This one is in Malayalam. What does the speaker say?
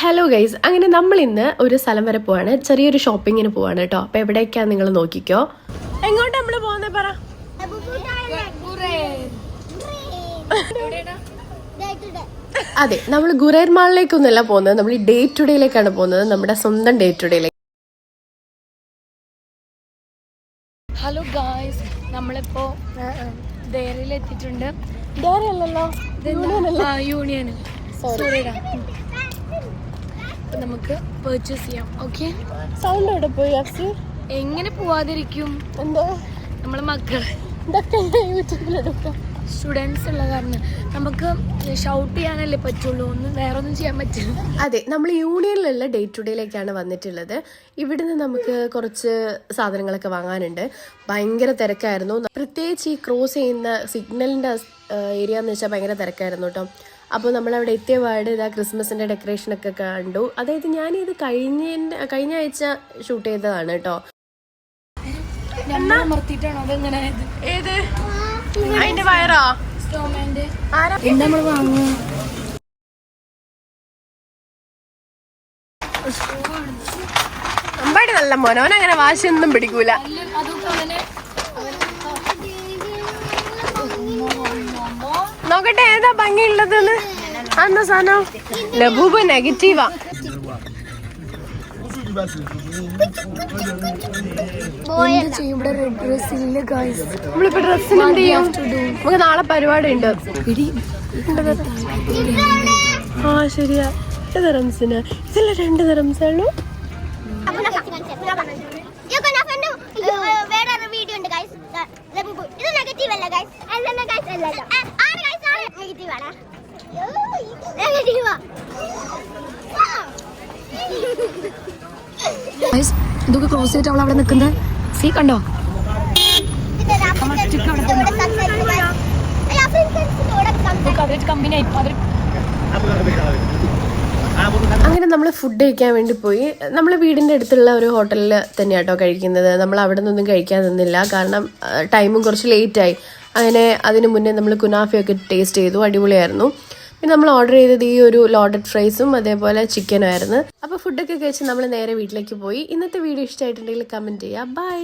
ഹലോ ഗൈസ്, അങ്ങനെ നമ്മൾ ഇന്ന് ഒരു സ്ഥലം വരെ പോവാണ്. ചെറിയൊരു ഷോപ്പിങ്ങിന് പോവാണ് കേട്ടോ. അപ്പൊ എവിടേക്കാ നിങ്ങൾ നോക്കിക്കോ. എങ്ങോട്ടാ നമ്മള് പോകുന്നേ പറ. അതെ, നമ്മൾ ഗുറേർ മാളിലേക്കൊന്നല്ല പോകുന്നത്, നമ്മൾ ഡേ ടു ഡേയിലേക്കാണ് പോകുന്നത്, നമ്മുടെ സ്വന്തം ഡേ ടു ഡേയിലേക്ക്. ഹലോ ഗായ്സ്, നമ്മളിപ്പോ ഡയറിയിൽ എത്തിയിട്ടുണ്ട്. ഡയറി അല്ലല്ലോ, യൂണിയൻ. നമുക്ക് പർച്ചേസ് ചെയ്യാം. ഓക്കെ, സൗണ്ട് എവിടെ പോയി? എങ്ങനെ പോവാതിരിക്കും? എന്താ നമ്മളെ മക്കൾ യൂട്യൂബിലെടുക്കാം. സ്റ്റുഡൻസ് ഉള്ള കാരണം നമുക്ക് ഷൗട്ട് ചെയ്യാനല്ലേ പറ്റുള്ളൂ, വേറെ ഒന്നും ചെയ്യാൻ പറ്റില്ല. അതെ, നമ്മൾ യൂണിയനിലുള്ള ഡേ ടു ഡേയിലേക്കാണ് വന്നിട്ടുള്ളത്. ഇവിടുന്ന് നമുക്ക് കുറച്ച് സാധനങ്ങളൊക്കെ വാങ്ങാനുണ്ട്. ഭയങ്കര തിരക്കായിരുന്നു, പ്രത്യേകിച്ച് ഈ ക്രോസ് ചെയ്യുന്ന സിഗ്നലിൻ്റെ ഏരിയ എന്ന് വെച്ചാൽ ഭയങ്കര തിരക്കായിരുന്നു കേട്ടോ. അപ്പോൾ നമ്മളവിടെ എത്തിയ പാട് ഇതാ ക്രിസ്മസിൻ്റെ ഡെക്കറേഷനൊക്കെ കണ്ടു. അതായത് ഞാനിത് കഴിഞ്ഞ ആഴ്ച ഷൂട്ട് ചെയ്തതാണ് കേട്ടോ. ഏത് അതിന്റെ വയറാ നമ്മൾ വാങ്ങുക. അമ്പാടി നല്ല മോനോൻ, അങ്ങനെ വാശിയൊന്നും പിടിക്കൂല. നോക്കട്ടെ ഏതാ ഭംഗിയുള്ളതെന്ന്. അന്ന സാധനം ലബൂബ് നെഗറ്റീവാ. നമ്മളിപ്പോ ഡ്രസ്സിന് എന്ത് ചെയ്യും? നമുക്ക് നാളെ പരിപാടി ഉണ്ട്. ആ ശരിയാ, 2 ദിറംസിന്. ഇതില്ല 2 ദിറംസേ ഉള്ളൂ. ഇതൊക്കെ ക്രോസ് ചെയ്തിട്ട് അവൾ അവിടെ നിൽക്കുന്നത് സീ കണ്ടോ? അങ്ങനെ നമ്മൾ ഫുഡ് കഴിക്കാൻ വേണ്ടി പോയി. നമ്മൾ വീടിൻ്റെ അടുത്തുള്ള ഒരു ഹോട്ടലിൽ തന്നെയാട്ടോ കഴിക്കുന്നത്. നമ്മൾ അവിടെ നിന്നൊന്നും കഴിക്കാൻ നിന്നില്ല, കാരണം ടൈമും കുറച്ച് ലേറ്റായി. അങ്ങനെ അതിന് മുന്നേ നമ്മൾ കുനാഫയൊക്കെ ടേസ്റ്റ് ചെയ്തു, അടിപൊളിയായിരുന്നു. പിന്നെ നമ്മൾ ഓർഡർ ചെയ്തത് ഈ ഒരു ലോഡഡ് ഫ്രൈസും അതേപോലെ ചിക്കനും ആയിരുന്നു. അപ്പോൾ ഫുഡൊക്കെ കഴിച്ച് നമ്മൾ നേരെ വീട്ടിലേക്ക് പോയി. ഇന്നത്തെ വീഡിയോ ഇഷ്ടമായിട്ടുണ്ടെങ്കിൽ കമൻറ്റ് ചെയ്യുക. ബൈ.